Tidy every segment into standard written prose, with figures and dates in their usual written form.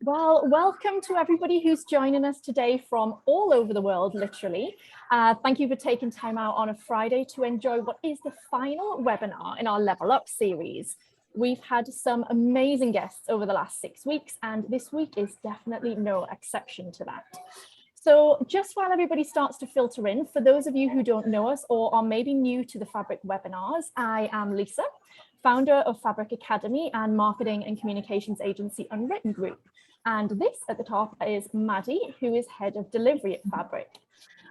Well, welcome to everybody who's joining us today from all over the world, literally. Thank you for taking time out on a Friday to enjoy what is the final webinar in our Level Up series. We've had some amazing guests over the last 6 weeks, and this week is definitely no exception to that. So just while everybody starts to filter in, for those of you who don't know us or are maybe new to the Fabric webinars, I am Lisa, founder of Fabric Academy and marketing and communications agency Unwritten Group. And this at the top is Maddie, who is head of delivery at Fabric.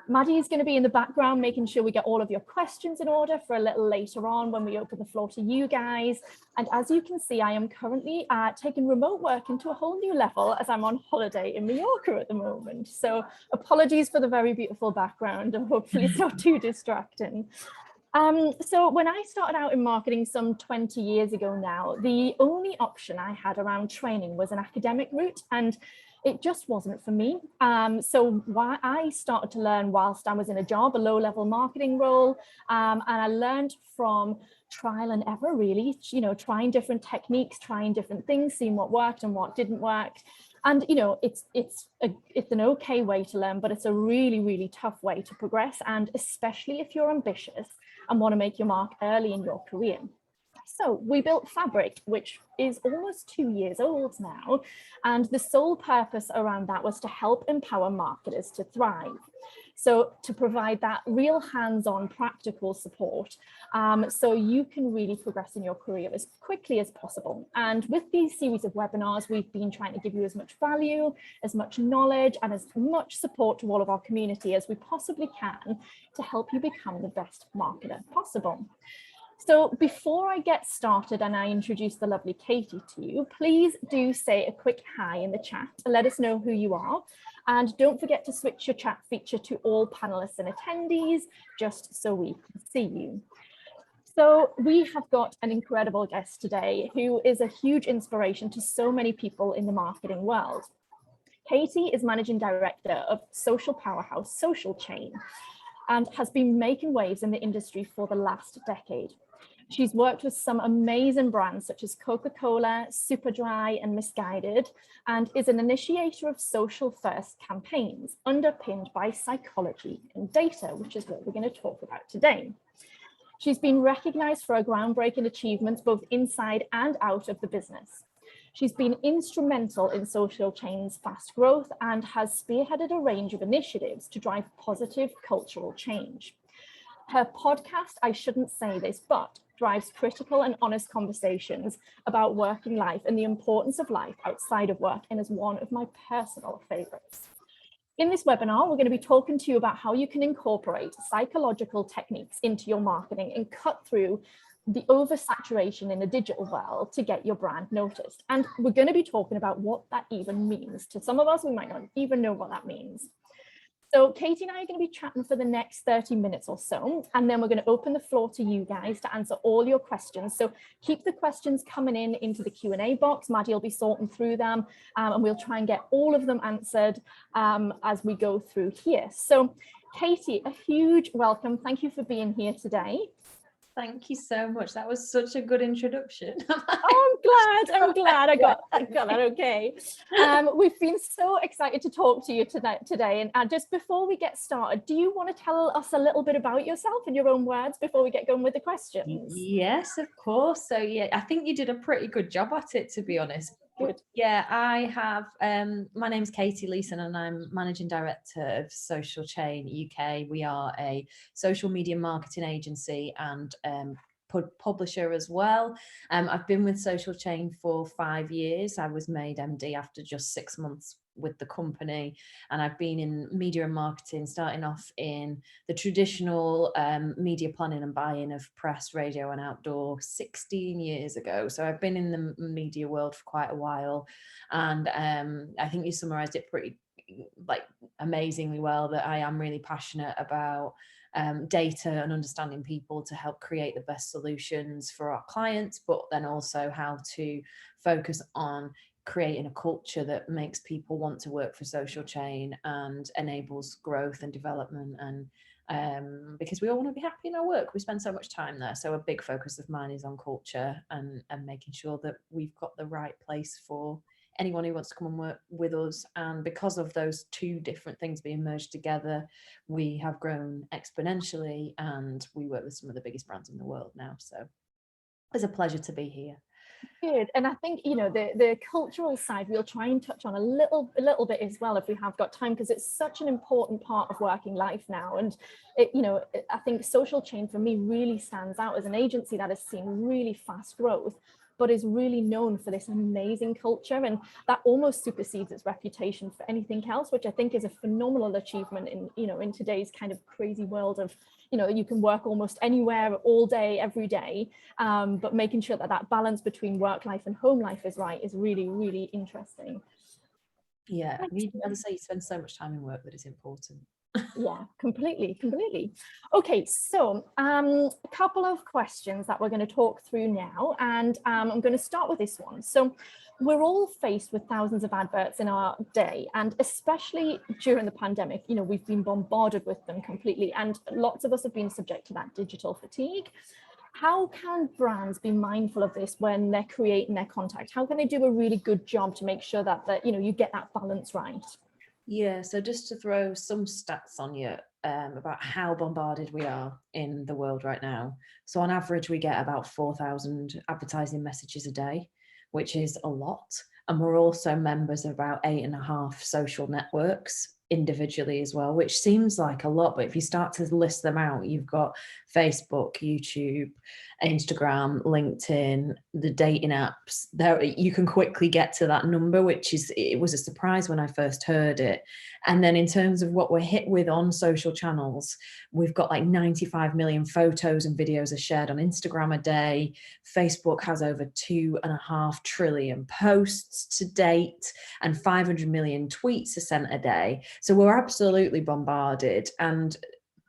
Maddie is going to be in the background, making sure we get all of your questions in order for a little later on when we open the floor to you guys. And as you can see, I am currently taking remote work into a whole new level as I'm on holiday in Mallorca at the moment. So apologies for the very beautiful background, and hopefully it's not too distracting. So when I started out in marketing some 20 years ago now, the only option I had around training was an academic route, and it just wasn't for me. So I started to learn whilst I was in a job, a low-level marketing role, and I learned from trial and error, really, trying different techniques, trying different things, seeing what worked and what didn't work. And it's an okay way to learn, but it's a really, really tough way to progress, and especially if you're ambitious and want to make your mark early in your career. So we built Fabric, which is almost 2 years old now, and the sole purpose around that was to help empower marketers to thrive. So to provide that real hands-on practical support, so you can really progress in your career as quickly as possible. And with these series of webinars, we've been trying to give you as much value, as much knowledge, and as much support to all of our community as we possibly can to help you become the best marketer possible. So before I get started and I introduce the lovely Katy to you, please do say a quick hi in the chat to let us know who you are. And don't forget to switch your chat feature to all panelists and attendees, just so we can see you. So we have got an incredible guest today who is a huge inspiration to so many people in the marketing world. Katy is managing director of social powerhouse Social Chain and has been making waves in the industry for the last decade. She's worked with some amazing brands such as Coca Cola, Superdry and Missguided, and is an initiator of social first campaigns underpinned by psychology and data, which is what we're going to talk about today. She's been recognized for her groundbreaking achievements both inside and out of the business. She's been instrumental in Social Chain's fast growth and has spearheaded a range of initiatives to drive positive cultural change. Her podcast, I shouldn't say this, but drives critical and honest conversations about working life and the importance of life outside of work, and is one of my personal favorites. In this webinar, we're going to be talking to you about how you can incorporate psychological techniques into your marketing and cut through the oversaturation in the digital world to get your brand noticed. And we're going to be talking about what that even means. To some of us, we might not even know what that means. So Katy and I are going to be chatting for the next 30 minutes or so, and then we're going to open the floor to you guys to answer all your questions. So keep the questions coming in into the Q&A box. Maddie will be sorting through them, and we'll try and get all of them answered as we go through here. So Katy, a huge welcome. Thank you for being here today. Thank you so much. That was such a good introduction. Oh, I'm glad I got that okay. We've been so excited to talk to you today. And just before we get started, do you want to tell us a little bit about yourself in your own words before we get going with the questions? Yes, of course. So yeah, I think you did a pretty good job at it, to be honest. Good. Yeah, I have, my name's Katy Leeson and I'm Managing Director of Social Chain UK. We are a social media marketing agency and publisher as well. I've been with Social Chain for 5 years. I was made MD after just 6 months with the company, and I've been in media and marketing, starting off in the traditional media planning and buying of press, radio and outdoor 16 years ago. So I've been in the media world for quite a while, and I think you summarized it pretty amazingly well, that I am really passionate about data and understanding people to help create the best solutions for our clients, but then also how to focus on creating a culture that makes people want to work for Social Chain and enables growth and development, and because we all want to be happy in our work, we spend so much time there. So a big focus of mine is on culture and making sure that we've got the right place for anyone who wants to come and work with us. And because of those two different things being merged together, we have grown exponentially, and we work with some of the biggest brands in the world now. So it's a pleasure to be here. Good. And I think, you know, the cultural side, we'll try and touch on a little bit as well if we have got time, because it's such an important part of working life now. And it, you know, I think Social Chain for me really stands out as an agency that has seen really fast growth, but is really known for this amazing culture, and that almost supersedes its reputation for anything else, which I think is a phenomenal achievement in, you know, in today's kind of crazy world of, you know, you can work almost anywhere all day, every day, but making sure that that balance between work life and home life is right is really, really interesting. Yeah, as I say, you spend so much time in work that it's important. Yeah, completely. Okay, so a couple of questions that we're going to talk through now, and I'm going to start with this one. So we're all faced with thousands of adverts in our day, and especially during the pandemic, you know, we've been bombarded with them completely, and lots of us have been subject to that digital fatigue. How can brands be mindful of this when they're creating their content? How can they do a really good job to make sure that you know, you get that balance right? Yeah, so just to throw some stats on you about how bombarded we are in the world right now. So on average, we get about 4,000 advertising messages a day, which is a lot. And we're also members of about 8.5 social networks individually as well, which seems like a lot, but if you start to list them out, you've got Facebook, YouTube, Instagram, LinkedIn, the dating apps. There, you can quickly get to that number, which is, it was a surprise when I first heard it. And then in terms of what we're hit with on social channels, we've got like 95 million photos and videos are shared on Instagram a day. Facebook has over 2.5 trillion posts to date, and 500 million tweets are sent a day. So we're absolutely bombarded. And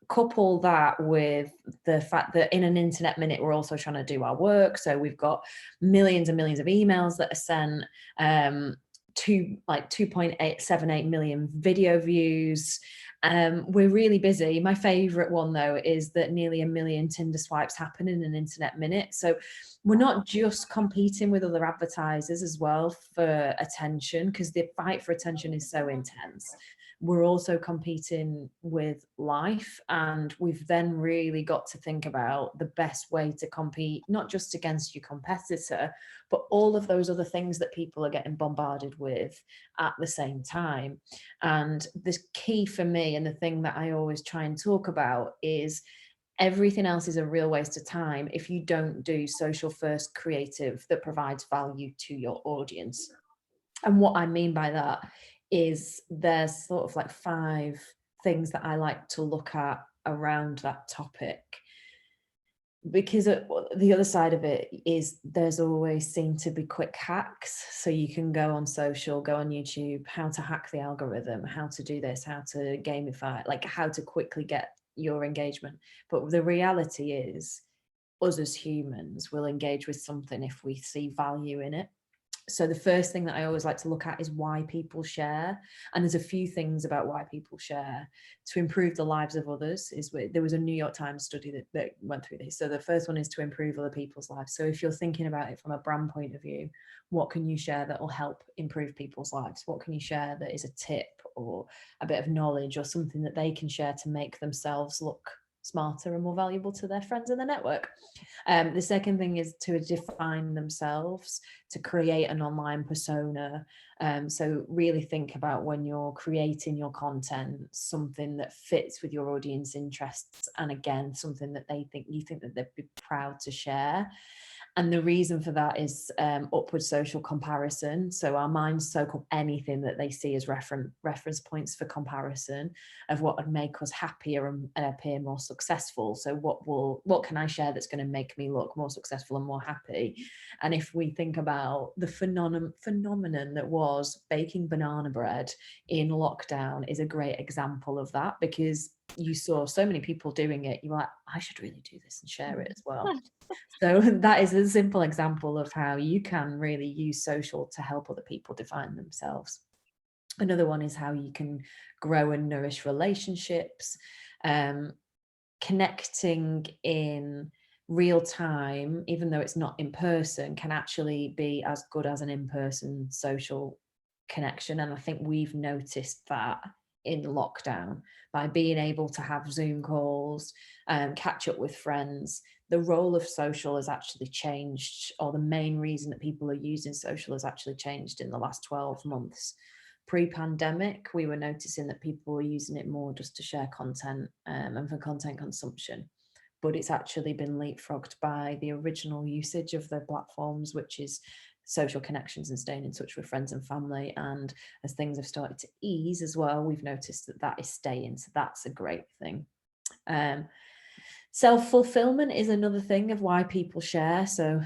couple that with the fact that in an internet minute, we're also trying to do our work. So we've got millions and millions of emails that are sent, 2.878 million video views. We're really busy. My favorite one though is that nearly 1 million Tinder swipes happen in an internet minute. So we're not just competing with other advertisers as well for attention, because the fight for attention is so intense. We're also competing with life, and we've then really got to think about the best way to compete, not just against your competitor, but all of those other things that people are getting bombarded with at the same time. And the key for me, and the thing that I always try and talk about, is everything else is a real waste of time if you don't do social first creative that provides value to your audience. And what I mean by that is there's sort of like 5 things that I like to look at around that topic, because the other side of it is there's always seem to be quick hacks. So you can go on social, go on YouTube, how to hack the algorithm, how to do this, how to gamify, like how to quickly get your engagement. But the reality is, us as humans will engage with something if we see value in it. So the first thing that I always like to look at is why people share. And there's a few things about why people share. To improve the lives of others there was a New York Times study that went through this. So the first one is to improve other people's lives. So if you're thinking about it from a brand point of view, what can you share that will help improve people's lives? What can you share that is a tip or a bit of knowledge or something that they can share to make themselves look smarter and more valuable to their friends in the network? The second thing is to define themselves, to create an online persona. So really think about, when you're creating your content, something that fits with your audience interests, and again, something that you think that they'd be proud to share. And the reason for that is upward social comparison. So our minds soak up anything that they see as reference points for comparison of what would make us happier and appear more successful. So what can I share that's going to make me look more successful and more happy? And if we think about the phenomenon that was baking banana bread in lockdown, is a great example of that, because you saw so many people doing it, you were like, I should really do this and share it as well. So that is a simple example of how you can really use social to help other people define themselves. Another one is how you can grow and nourish relationships, connecting in real time, even though it's not in person, can actually be as good as an in-person social connection. And I think we've noticed that in lockdown, by being able to have Zoom calls, catch up with friends. The role of social has actually changed, or the main reason that people are using social has actually changed in the last 12 months. Pre-pandemic, we were noticing that people were using it more just to share content and for content consumption. But it's actually been leapfrogged by the original usage of the platforms, which is social connections and staying in touch with friends and family. And as things have started to ease as well, we've noticed that that is staying. So that's a great thing. Self-fulfillment is another thing of why people share. So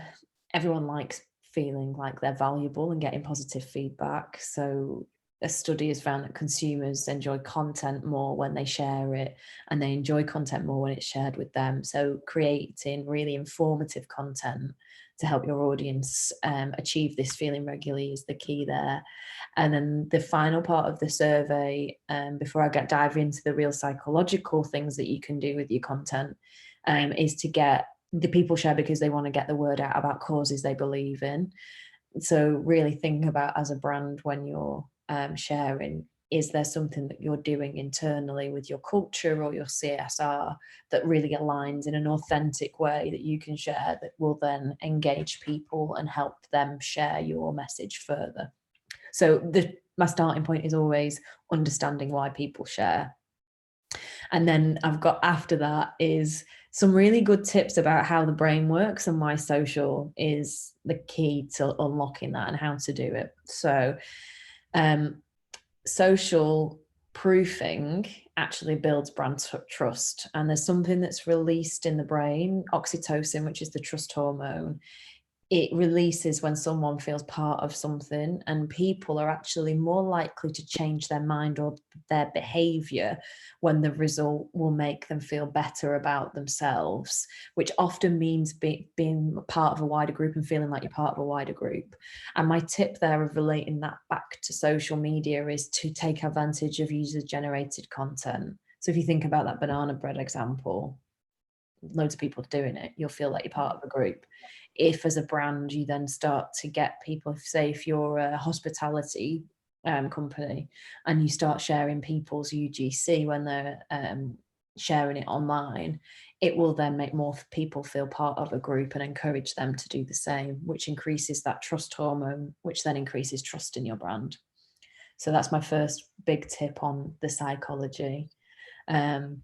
everyone likes feeling like they're valuable and getting positive feedback. So a study has found that consumers enjoy content more when they share it, and they enjoy content more when it's shared with them. So creating really informative content to help your audience achieve this feeling regularly is the key there. And then the final part of the survey, before I dive into the real psychological things that you can do with your content, is to get the people share because they want to get the word out about causes they believe in. So really think about, as a brand, when you're sharing, is there something that you're doing internally with your culture or your CSR that really aligns in an authentic way that you can share, that will then engage people and help them share your message further? So my starting point is always understanding why people share. And then I've got, after that, is some really good tips about how the brain works and why social is the key to unlocking that and how to do it. So social proofing actually builds brand trust. And there's something that's released in the brain, oxytocin, which is the trust hormone. It releases when someone feels part of something, and people are actually more likely to change their mind or their behavior when the result will make them feel better about themselves, which often means being part of a wider group and feeling like you're part of a wider group. And my tip there of relating that back to social media is to take advantage of user-generated content. So if you think about that banana bread example, loads of people doing it, you'll feel like you're part of a group. If as a brand you then start to get people, if you're a hospitality company and you start sharing people's UGC when they're sharing it online, it will then make more people feel part of a group and encourage them to do the same, which increases that trust hormone, which then increases trust in your brand. So that's my first big tip on the psychology. I've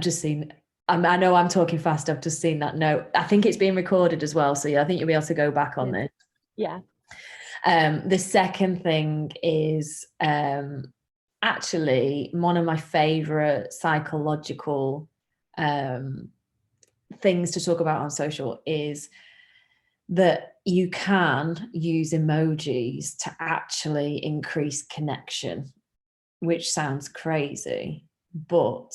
just seen, I know I'm talking fast, I've just seen that note. I think it's being recorded as well, so yeah, I think you'll be able to go back on this. Yeah. The second thing is actually one of my favorite psychological things to talk about on social is that you can use emojis to actually increase connection, which sounds crazy, but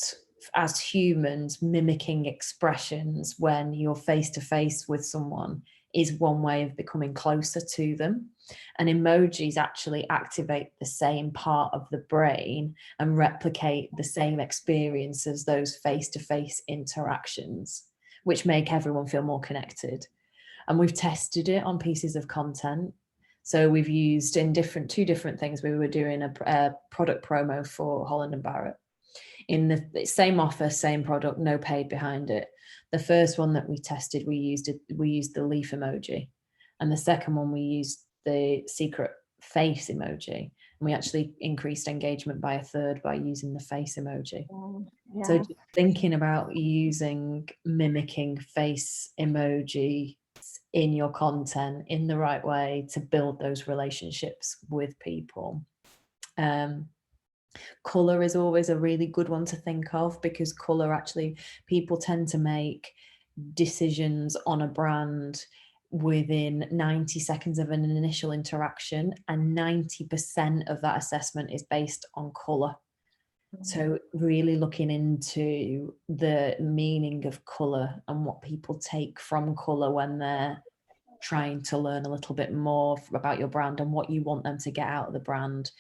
as humans, mimicking expressions when you're face to face with someone is one way of becoming closer to them. And emojis actually activate the same part of the brain and replicate the same experience as those face-to-face interactions, which make everyone feel more connected. And we've tested it on pieces of content. So we've used in two different things. We were doing a product promo for Holland & Barrett. In the same offer, same product, no paid behind it. The first one that we tested, we used the leaf emoji. And the second one, we used the secret face emoji. And we actually increased engagement by 1/3 by using the face emoji. Yeah. So just thinking about mimicking face emoji in your content in the right way to build those relationships with people. Color is always a really good one to think of, because color, actually, people tend to make decisions on a brand within 90 seconds of an initial interaction, and 90% of that assessment is based on color. So really looking into the meaning of color and what people take from color when they're trying to learn a little bit more about your brand and what you want them to get out of the brand.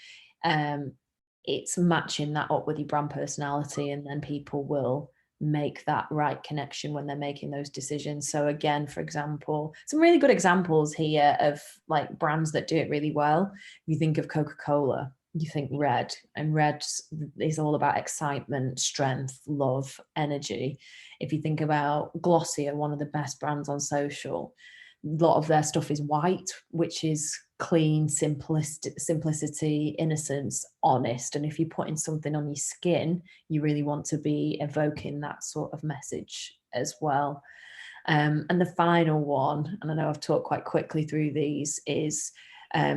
It's matching that up with your brand personality, and then people will make that right connection when they're making those decisions. So again, for example, some really good examples here of like brands that do it really well. You think of Coca Cola, you think red, and red is all about excitement, strength, love, energy. If you think about Glossier, one of the best brands on social, a lot of their stuff is white, which is clean, simplicity, innocence, honest. And if you're putting something on your skin, you really want to be evoking that sort of message as well. And the final one, and I know I've talked quite quickly through these, is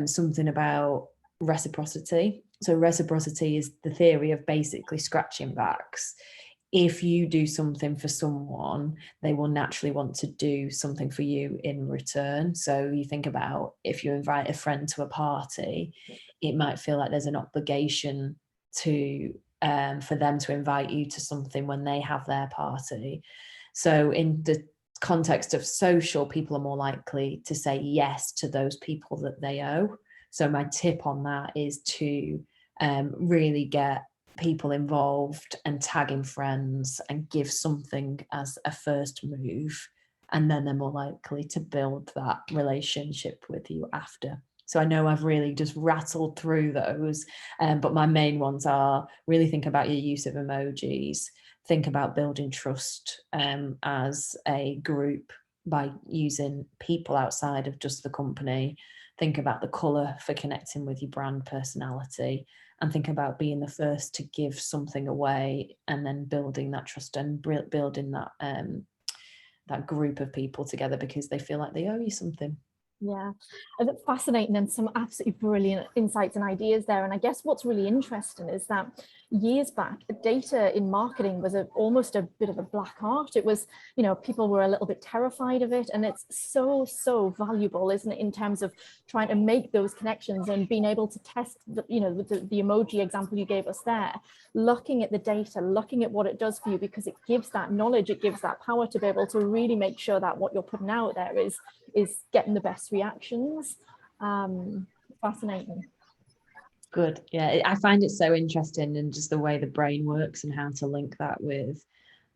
something about reciprocity. So reciprocity is the theory of basically scratching backs. If you do something for someone, they will naturally want to do something for you in return. So you think about if you invite a friend to a party, it might feel like there's an obligation to for them to invite you to something when they have their party. So in the context of social, people are more likely to say yes to those people that they owe. So my tip on that is to really get people involved and tagging friends and give something as a first move, and then they're more likely to build that relationship with you after. So I know I've really just rattled through those, but my main ones are really think about your use of emojis, think about building trust as a group by using people outside of just the company, think about the colour for connecting with your brand personality, and think about being the first to give something away, and then building that trust and building that that group of people together because they feel like they owe you something. Yeah, that's fascinating, and some absolutely brilliant insights and ideas there. And I guess what's really interesting is that years back, data in marketing was almost a bit of a black art. It was, you know, people were a little bit terrified of it, and it's so valuable, isn't it, in terms of trying to make those connections and being able to test, you know, the emoji example you gave us there, looking at the data, looking at what it does for you, because it gives that knowledge, it gives that power to be able to really make sure that what you're putting out there is getting the best reactions. Fascinating. Good. Yeah, I find it so interesting, and just the way the brain works and how to link that with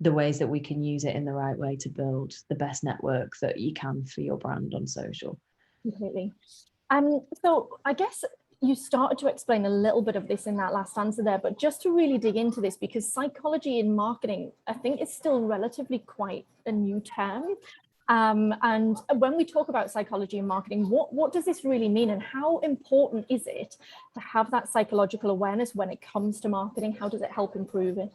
the ways that we can use it in the right way to build the best network that you can for your brand on social. Completely. So I guess you started to explain a little bit of this in that last answer there, but just to really dig into this, because psychology in marketing, I think, is still relatively quite a new term. And when we talk about psychology in marketing, what does this really mean, and how important is it to have that psychological awareness when it comes to marketing? How does it help improve it?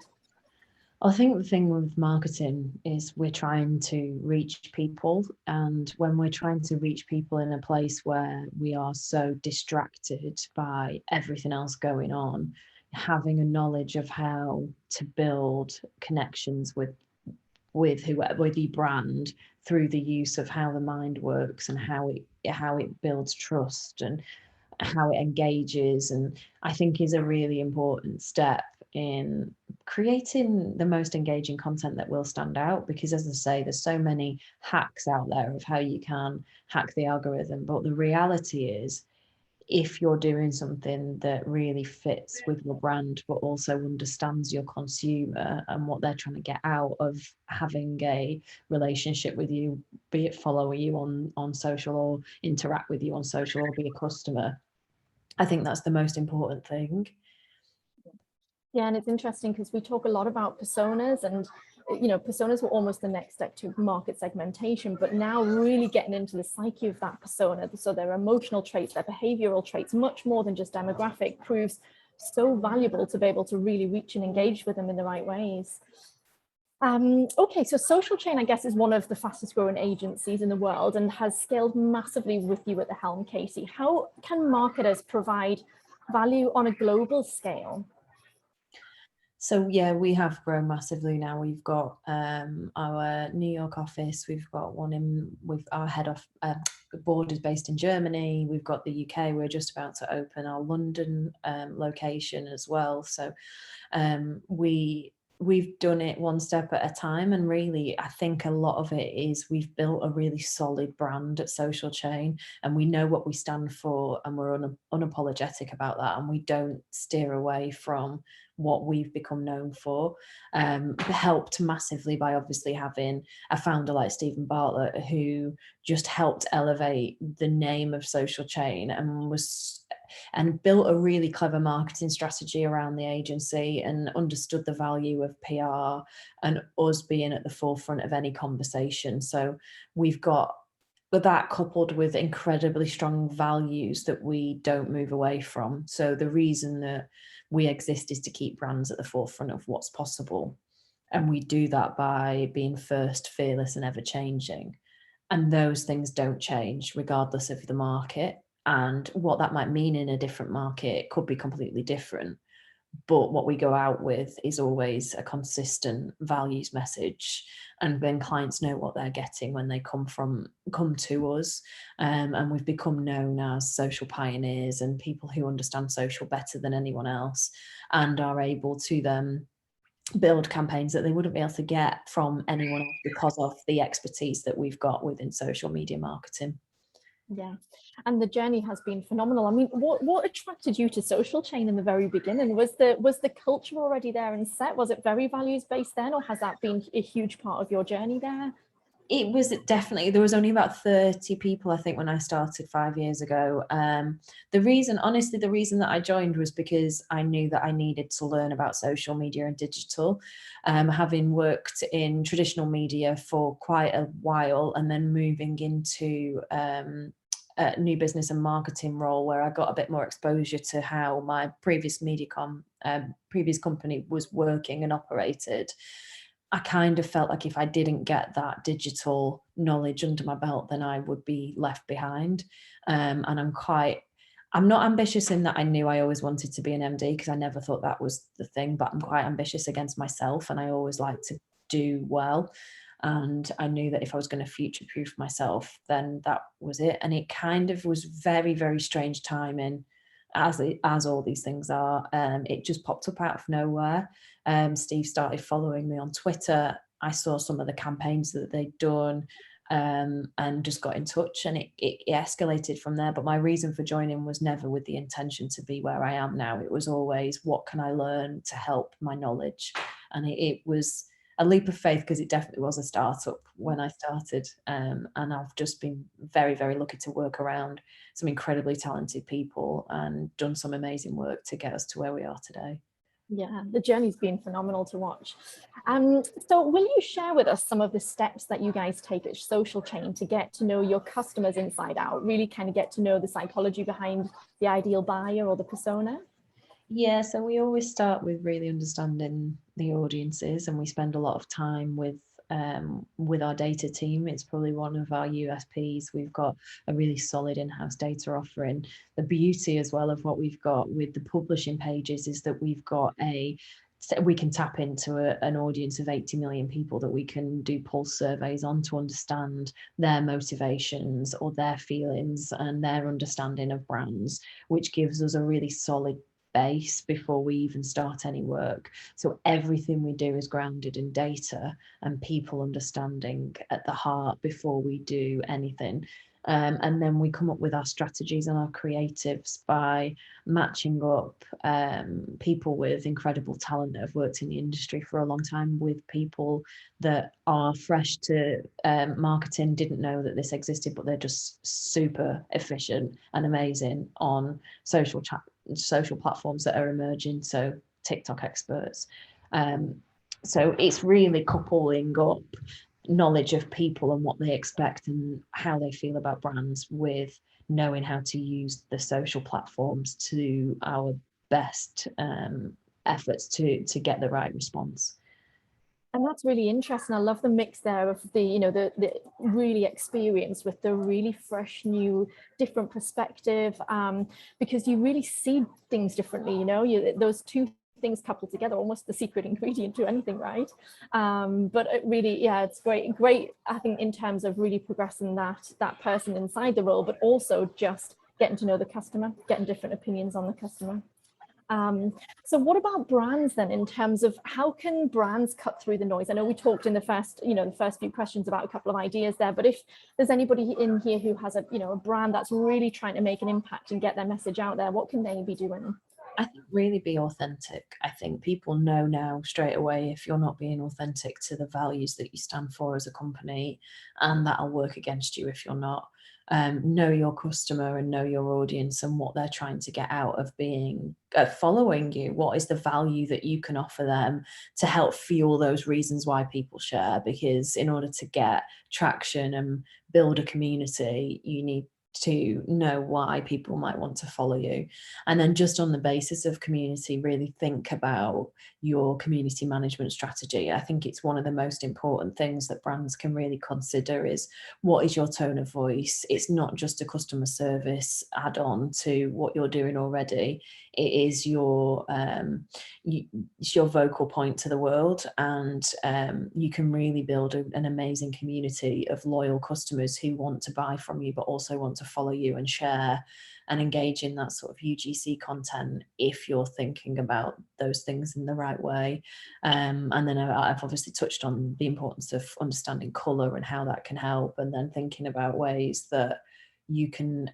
I think the thing with marketing is we're trying to reach people, and when we're trying to reach people in a place where we are so distracted by everything else going on, having a knowledge of how to build connections with your brand through the use of how the mind works and how it builds trust and how it engages, and I think is a really important step in creating the most engaging content that will stand out. Because as I say, there's so many hacks out there of how you can hack the algorithm, but the reality is, if you're doing something that really fits with your brand, but also understands your consumer and what they're trying to get out of having a relationship with you, be it follow you on social or interact with you on social or be a customer, I think that's the most important thing. Yeah, and it's interesting because we talk a lot about personas, and you know, personas were almost the next step to market segmentation, but now really getting into the psyche of that persona, so their emotional traits, their behavioral traits, much more than just demographic, proves so valuable to be able to really reach and engage with them in the right ways. Okay, so Social Chain, I guess, is one of the fastest growing agencies in the world and has scaled massively with you at the helm, Katy. How can marketers provide value on a global scale? So yeah, we have grown massively now. We've got our New York office, we've got one with our head of board is based in Germany. We've got the UK. We're just about to open our London location as well. So we we've done it one step at a time, and really I think a lot of it is we've built a really solid brand at Social Chain, and we know what we stand for, and we're unapologetic about that, and we don't steer away from what we've become known for. Helped massively by obviously having a founder like Stephen Bartlett, who just helped elevate the name of Social Chain and built a really clever marketing strategy around the agency and understood the value of PR and us being at the forefront of any conversation. So we've got that coupled with incredibly strong values that we don't move away from. So the reason that we exist is to keep brands at the forefront of what's possible. And we do that by being first, fearless, and ever changing. And those things don't change regardless of the market. And what that might mean in a different market could be completely different. But what we go out with is always a consistent values message. And then clients know what they're getting when they come to us. And we've become known as social pioneers and people who understand social better than anyone else, and are able to then build campaigns that they wouldn't be able to get from anyone else because of the expertise that we've got within social media marketing. Yeah, and the journey has been phenomenal. I mean, what attracted you to Social Chain in the very beginning? Was the culture already there and set? Was it very values based then, or has that been a huge part of your journey there? It was definitely, there was only about 30 people, I think, when I started 5 years ago. The reason that I joined was because I knew that I needed to learn about social media and digital. Having worked in traditional media for quite a while and then moving into a new business and marketing role where I got a bit more exposure to how my previous previous company was working and operated, I kind of felt like if I didn't get that digital knowledge under my belt, then I would be left behind. And I'm not ambitious in that I knew I always wanted to be an MD, because I never thought that was the thing, but I'm quite ambitious against myself, and I always like to do well. And I knew that if I was going to future-proof myself, then that was it. And it kind of was very, very strange timing, as all these things are. It just popped up out of nowhere. Steve started following me on Twitter. I saw some of the campaigns that they'd done, and just got in touch, and it escalated from there. But my reason for joining was never with the intention to be where I am now. It was always, what can I learn to help my knowledge? And it was a leap of faith, because it definitely was a startup when I started. And I've just been very, very lucky to work around some incredibly talented people and done some amazing work to get us to where we are today. Yeah, the journey's been phenomenal to watch. So will you share with us some of the steps that you guys take at Social Chain to get to know your customers inside out, really kind of get to know the psychology behind the ideal buyer or the persona? Yeah, so we always start with really understanding the audiences, and we spend a lot of time with our data team. It's probably one of our USPs. We've got a really solid in-house data offering. The beauty as well of what we've got with the publishing pages is that we can tap into an audience of 80 million people that we can do pulse surveys on to understand their motivations or their feelings and their understanding of brands, which gives us a really solid base before we even start any work. So everything we do is grounded in data and people understanding at the heart before we do anything. And then we come up with our strategies and our creatives by matching up people with incredible talent that have worked in the industry for a long time with people that are fresh to marketing, didn't know that this existed, but they're just super efficient and amazing on social platforms that are emerging, so TikTok experts. So it's really coupling up knowledge of people and what they expect and how they feel about brands with knowing how to use the social platforms to our best efforts to get the right response. And that's really interesting. I love the mix there of the really experienced with the really fresh, new, different perspective, because you really see things differently. Those two things coupled together, almost the secret ingredient to anything, right? But it really, yeah, it's great. I think in terms of really progressing that person inside the role, but also just getting to know the customer, getting different opinions on the customer. So what about brands then, in terms of how can brands cut through the noise? I know we talked in the first few questions about a couple of ideas there, but if there's anybody in here who has a brand that's really trying to make an impact and get their message out there, what can they be doing? I think really be authentic. I think people know now straight away if you're not being authentic to the values that you stand for as a company, and that'll work against you if you're not. Know your customer and know your audience and what they're trying to get out of being following you. What is the value that you can offer them to help fuel those reasons why people share? Because in order to get traction and build a community, you need to know why people might want to follow you. And then just on the basis of community, really think about your community management strategy. I think it's one of the most important things that brands can really consider is, what is your tone of voice? It's not just a customer service add-on to what you're doing already. It is it's your vocal point to the world, and you can really build an amazing community of loyal customers who want to buy from you but also want to follow you and share and engage in that sort of UGC content if you're thinking about those things in the right way. And then I've obviously touched on the importance of understanding colour and how that can help, and then thinking about ways that you can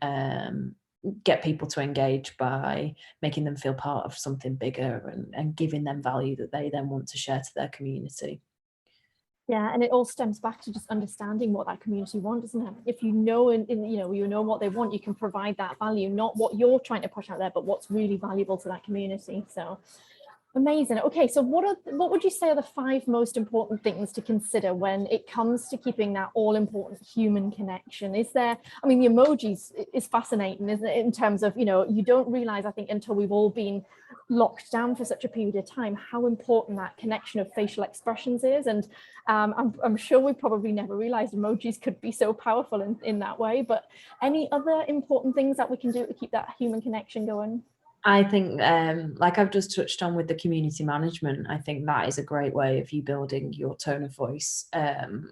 get people to engage by making them feel part of something bigger, and giving them value that they then want to share to their community. Yeah, and it all stems back to just understanding what that community wants, isn't it? If you know, you know what they want, you can provide that value, not what you're trying to push out there, but what's really valuable to that community. So amazing. Okay, so what would you say are the 5 most important things to consider when it comes to keeping that all-important human connection? Is there, I mean, the emojis is fascinating, isn't it? In terms of, you don't realize, I think, until we've all been locked down for such a period of time, how important that connection of facial expressions is. And I'm sure we probably never realized emojis could be so powerful in that way. But any other important things that we can do to keep that human connection going? I think, like I've just touched on with the community management, I think that is a great way of you building your tone of voice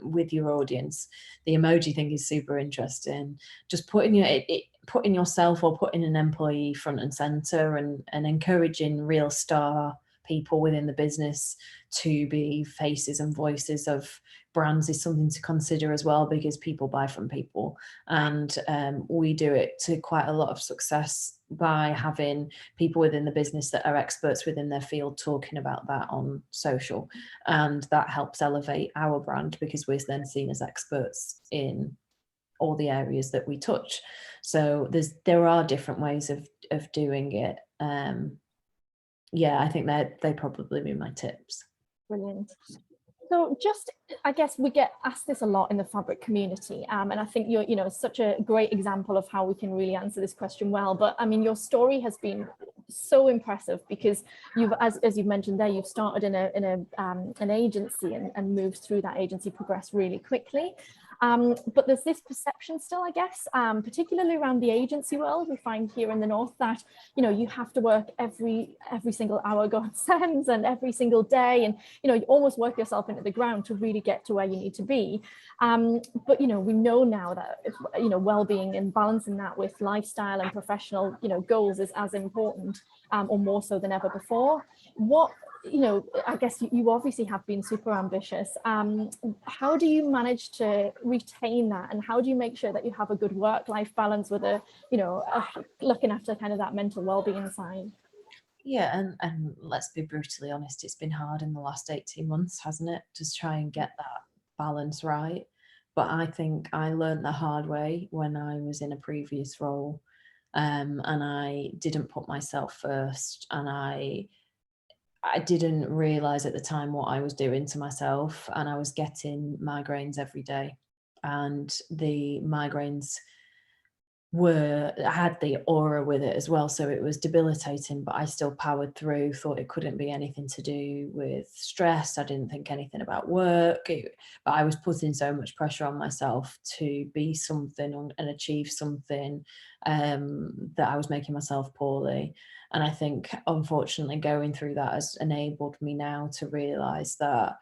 with your audience. The emoji thing is super interesting. Just putting yourself or putting an employee front and center, and encouraging real star people within the business to be faces and voices of brands is something to consider as well, because people buy from people. And we do it to quite a lot of success by having people within the business that are experts within their field talking about that on social, and that helps elevate our brand because we're then seen as experts in all the areas that we touch. So there are different ways of doing it. Yeah, I think that they probably be my tips. Brilliant. So just, I guess we get asked this a lot in the fabric community, and I think you're such a great example of how we can really answer this question well. But I mean, your story has been so impressive, because you've, as you've mentioned there, you've started in an agency and moved through that agency, progressed really quickly. But there's this perception still, I guess, particularly around the agency world. We find here in the North that, you have to work every single hour God sends, and every single day. And, you almost work yourself into the ground to really get to where you need to be. But, we know now that, well-being and balancing that with lifestyle and professional, goals is as important, or more so than ever before. I guess you obviously have been super ambitious. How do you manage to retain that, and how do you make sure that you have a good work-life balance with looking after kind of that mental well-being side? Yeah, and let's be brutally honest, it's been hard in the last 18 months, hasn't it? Just try and get that balance right. But I think I learned the hard way when I was in a previous role, and I didn't put myself first, and I didn't realize at the time what I was doing to myself, and I was getting migraines every day. And the migraines had the aura with it as well, so it was debilitating, but I still powered through. Thought it couldn't be anything to do with stress. I didn't think anything about work, but I was putting so much pressure on myself to be something and achieve something, that I was making myself poorly. And I think, unfortunately, going through that has enabled me now to realize that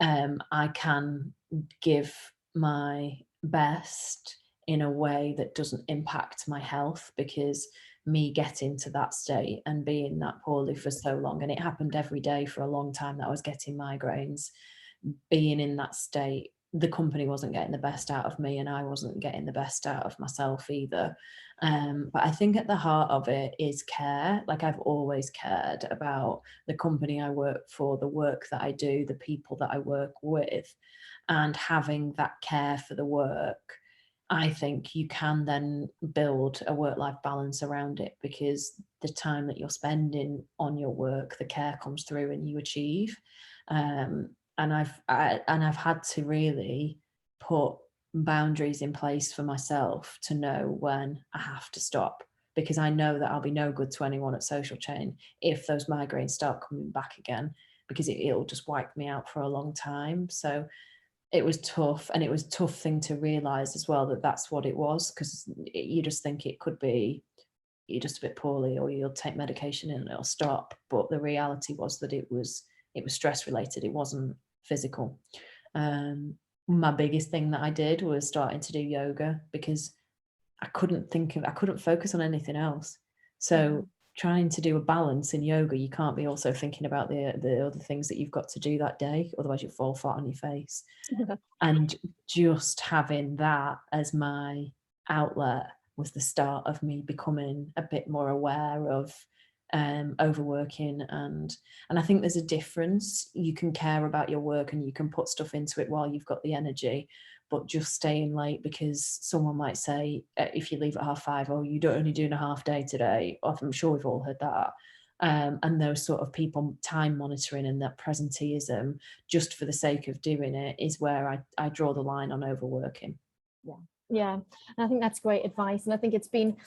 I can give my best in a way that doesn't impact my health, because me getting to that state and being that poorly for so long. And it happened every day for a long time that I was getting migraines, being in that state. The company wasn't getting the best out of me, and I wasn't getting the best out of myself either. But I think at the heart of it is care. Like, I've always cared about the company I work for, the work that I do, the people that I work with, and having that care for the work. I think you can then build a work-life balance around it, because the time that you're spending on your work, the care comes through and you achieve. And I've had to really put boundaries in place for myself to know when I have to stop, because I know that I'll be no good to anyone at Social Chain if those migraines start coming back again, because it'll just wipe me out for a long time. So it was tough, and it was a tough thing to realize as well, that that's what it was, because you just think it could be you're just a bit poorly, or you'll take medication and it'll stop. But the reality was that it was stress related. It wasn't physical. My biggest thing that I did was starting to do yoga, because I couldn't focus on anything else. So trying to do a balance in yoga, you can't be also thinking about the other things that you've got to do that day, otherwise you fall flat on your face. And just having that as my outlet was the start of me becoming a bit more aware of overworking. And I think there's a difference. You can care about your work and you can put stuff into it while you've got the energy, but just staying late because someone might say, if you leave at 5:30, oh, you're only doing a half day today. I'm sure we've all heard that. And those sort of people time monitoring and that presenteeism just for the sake of doing it is where I draw the line on overworking. Yeah, and I think that's great advice. And I think it's been,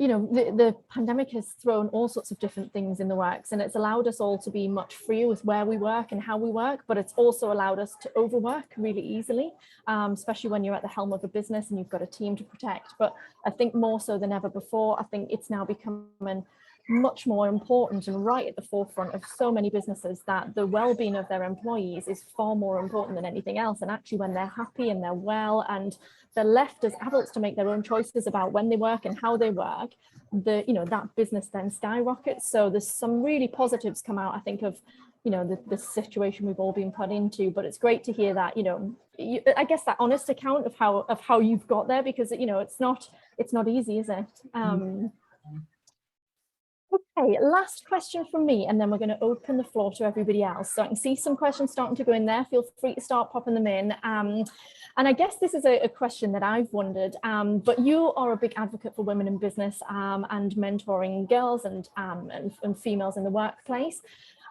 the pandemic has thrown all sorts of different things in the works, and it's allowed us all to be much freer with where we work and how we work, but it's also allowed us to overwork really easily, especially when you're at the helm of a business and you've got a team to protect. But I think more so than ever before, I think it's now becoming much more important and right at the forefront of so many businesses that the well-being of their employees is far more important than anything else. And actually, when they're happy and they're well and they're left as adults to make their own choices about when they work and how they work, that business then skyrockets. So there's some really positives come out, I think, of the situation we've all been put into. But it's great to hear that, I guess, that honest account of how you've got there, because it's not easy, is it? Okay, last question from me, and then we're going to open the floor to everybody else. So I can see some questions starting to go in there. Feel free to start popping them in. And I guess this is a question that I've wondered, but you are a big advocate for women in business and mentoring girls and females in the workplace.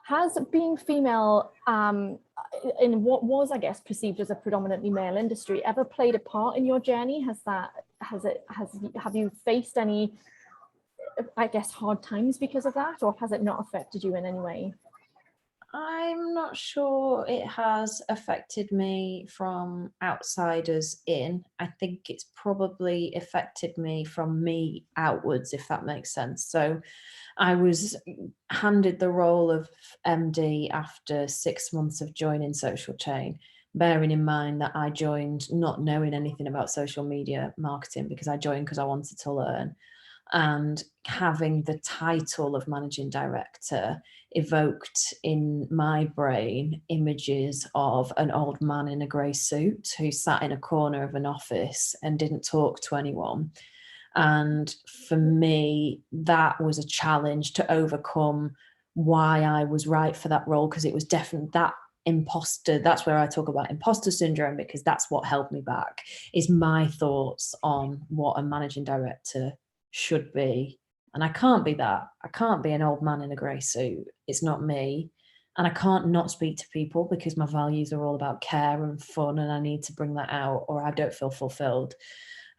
Has being female in what was, I guess, perceived as a predominantly male industry ever played a part in your journey? Have you faced any, I guess, hard times because of that, or has it not affected you in any way? I'm not sure it has affected me from outsiders in. I think it's probably affected me from me outwards, if that makes sense. So I was handed the role of MD after 6 months of joining Social Chain, bearing in mind that I joined not knowing anything about social media marketing, because I joined because I wanted to learn. And having the title of managing director evoked in my brain images of an old man in a grey suit who sat in a corner of an office and didn't talk to anyone. And for me, that was a challenge to overcome why I was right for that role, because it was definitely that imposter. That's where I talk about imposter syndrome, because that's what held me back, is my thoughts on what a managing director should be. And I can't be that. I can't be an old man in a grey suit. It's not me. And I can't not speak to people, because my values are all about care and fun, and I need to bring that out or I don't feel fulfilled.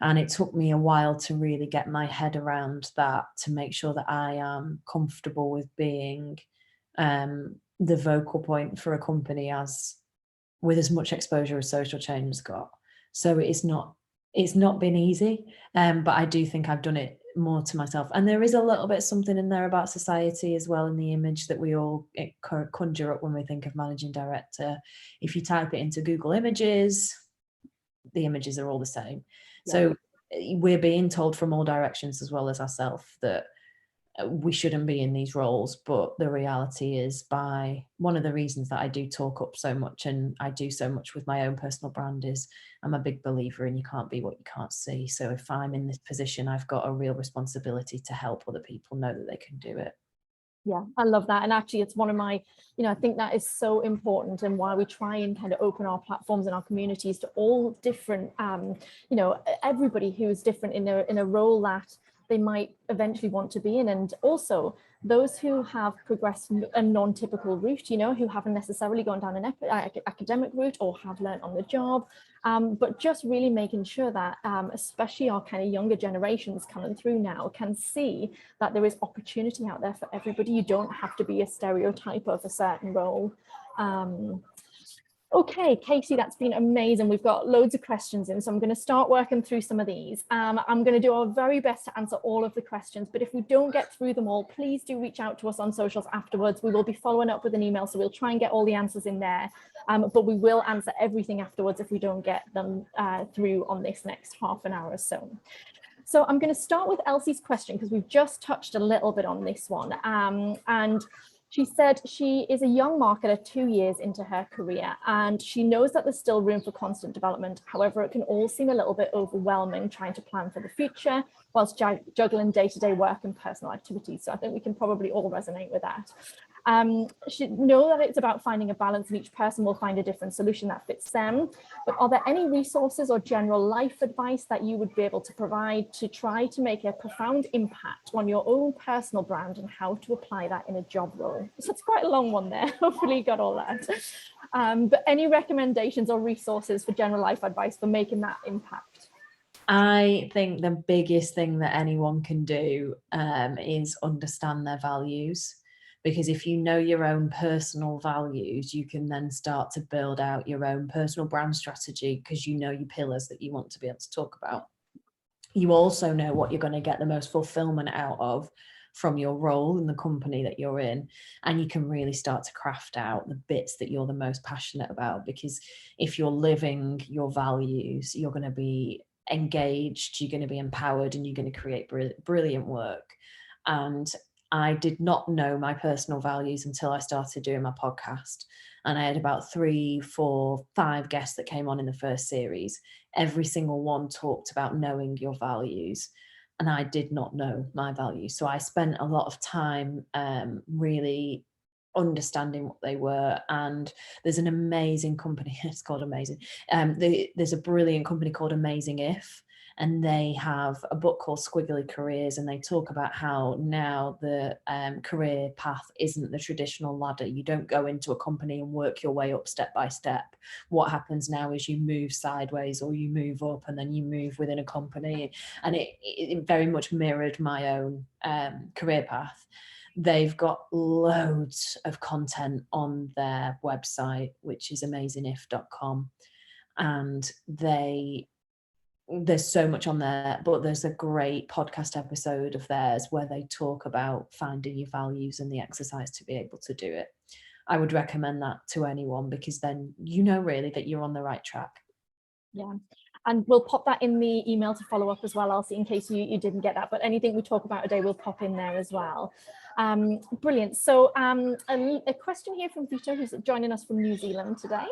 And it took me a while to really get my head around that, to make sure that I am comfortable with being the vocal point for a company with as much exposure as Social Chain has got. So it's not been easy, but I do think I've done it more to myself. And there is a little bit something in there about society as well, in the image that we all conjure up when we think of managing director. If you type it into Google Images, the images are all the same. Yeah. So we're being told from all directions, as well as ourselves, that we shouldn't be in these roles. But the reality is, by one of the reasons that I do talk up so much and I do so much with my own personal brand is I'm a big believer in you can't be what you can't see. So if I'm in this position, I've got a real responsibility to help other people know that they can do it. Yeah, I love that. And actually, it's one of my, I think that is so important, and why we try and kind of open our platforms and our communities to all different, everybody who's different in a role that they might eventually want to be in. And also those who have progressed a non-typical route, who haven't necessarily gone down an academic route or have learned on the job, but just really making sure that especially our kind of younger generations coming through now can see that there is opportunity out there for everybody. You don't have to be a stereotype of a certain role. Okay, Katy, that's been amazing. We've got loads of questions in, so I'm going to start working through some of these. I'm going to do our very best to answer all of the questions, but if we don't get through them all, please do reach out to us on socials afterwards. We will be following up with an email, so we'll try and get all the answers in there, but we will answer everything afterwards if we don't get them through on this next half an hour or so. So I'm going to start with Elsie's question, because we've just touched a little bit on this one. And she said she is a young marketer 2 years into her career, and she knows that there's still room for constant development. However, it can all seem a little bit overwhelming trying to plan for the future whilst juggling day-to-day work and personal activities. So I think we can probably all resonate with that. She know that it's about finding a balance, and each person will find a different solution that fits them. But are there any resources or general life advice that you would be able to provide to try to make a profound impact on your own personal brand, and how to apply that in a job role? So it's quite a long one there. Hopefully you got all that. But any recommendations or resources for general life advice for making that impact? I think the biggest thing that anyone can do is understand their values. Because if you know your own personal values, you can then start to build out your own personal brand strategy, because you know your pillars that you want to be able to talk about. You also know what you're going to get the most fulfillment out of from your role in the company that you're in, and you can really start to craft out the bits that you're the most passionate about. Because if you're living your values, you're going to be engaged, you're going to be empowered, and you're going to create brilliant work. And I did not know my personal values until I started doing my podcast. And I had about 3, 4, 5 guests that came on in the first series. Every single one talked about knowing your values. And I did not know my values. So I spent a lot of time really understanding what they were. And there's an amazing company, it's called Amazing. There's a brilliant company called Amazing If. And they have a book called Squiggly Careers, and they talk about how now the career path isn't the traditional ladder. You don't go into a company and work your way up step by step. What happens now is you move sideways, or you move up, and then you move within a company. And it very much mirrored my own career path. They've got loads of content on their website, which is amazingif.com. And there's so much on there, but there's a great podcast episode of theirs where they talk about finding your values and the exercise to be able to do it. I would recommend that to anyone, because then you know really that you're on the right track. Yeah, and we'll pop that in the email to follow up as well, Elsie, in case you didn't get that. But anything we talk about today, we'll pop in there as well. Brilliant. So a question here from Vito, who's joining us from New Zealand today.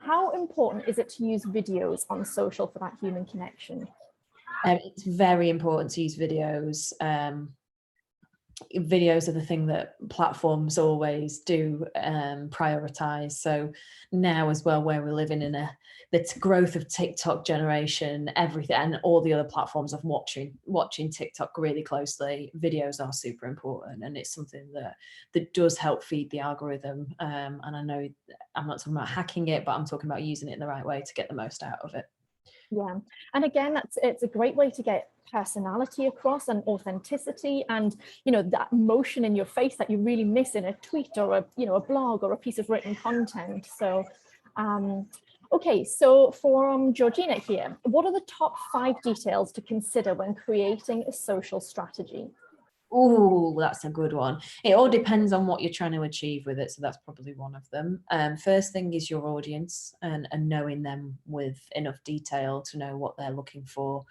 How important is it to use videos on social for that human connection? It's very important to use videos. Videos are the thing that platforms always do prioritize. So now as well, where we're living in the growth of TikTok generation, everything, and all the other platforms of watching TikTok really closely, videos are super important, and it's something that does help feed the algorithm. And I know I'm not talking about hacking it, but I'm talking about using it in the right way to get the most out of it. Yeah, and again, it's a great way to get personality across, and authenticity, and that emotion in your face that you really miss in a tweet or a blog or a piece of written content. So okay, so from Georgina here, what are the top 5 details to consider when creating a social strategy? Oh, that's a good one. It all depends on what you're trying to achieve with it. So that's probably one of them. First thing is your audience and knowing them with enough detail to know what they're looking for.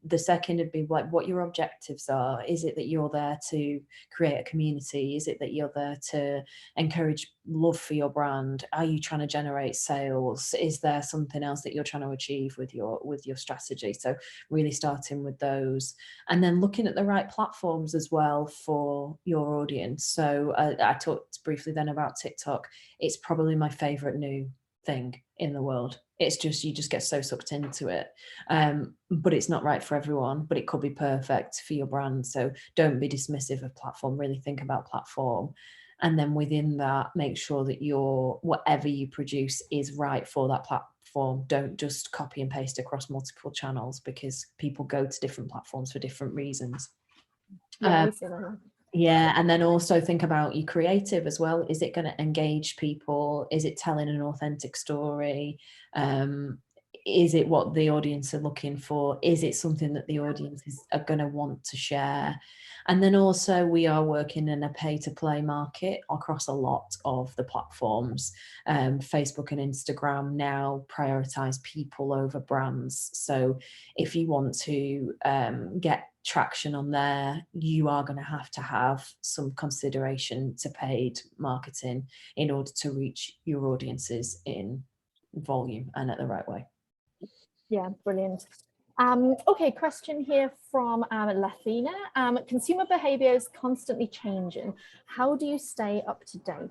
The second would be like what your objectives are. Is it that you're there to create a community? Is it that you're there to encourage love for your brand? Are you trying to generate sales? Is there something else that you're trying to achieve with your strategy? So really starting with those, and then looking at the right platforms as well for your audience. So I talked briefly then about TikTok. It's probably my favorite new thing in the world. It's just, you just get so sucked into it, but it's not right for everyone, but it could be perfect for your brand. So don't be dismissive of platform, really think about platform. And then within that, make sure that your whatever you produce is right for that platform. Don't just copy and paste across multiple channels, because people go to different platforms for different reasons. Yeah, we see that. Yeah, and then also think about your creative as well. Is it going to engage people? Is it telling an authentic story? Is it what the audience are looking for? Is it something that the audiences are going to want to share? And then also, we are working in a pay-to-play market across a lot of the platforms. Facebook and Instagram now prioritize people over brands. So if you want to get traction on there, you are going to have some consideration to paid marketing in order to reach your audiences in volume and at the right way. Yeah, brilliant. Okay, question here from Lathina. Consumer behavior is constantly changing. How do you stay up to date?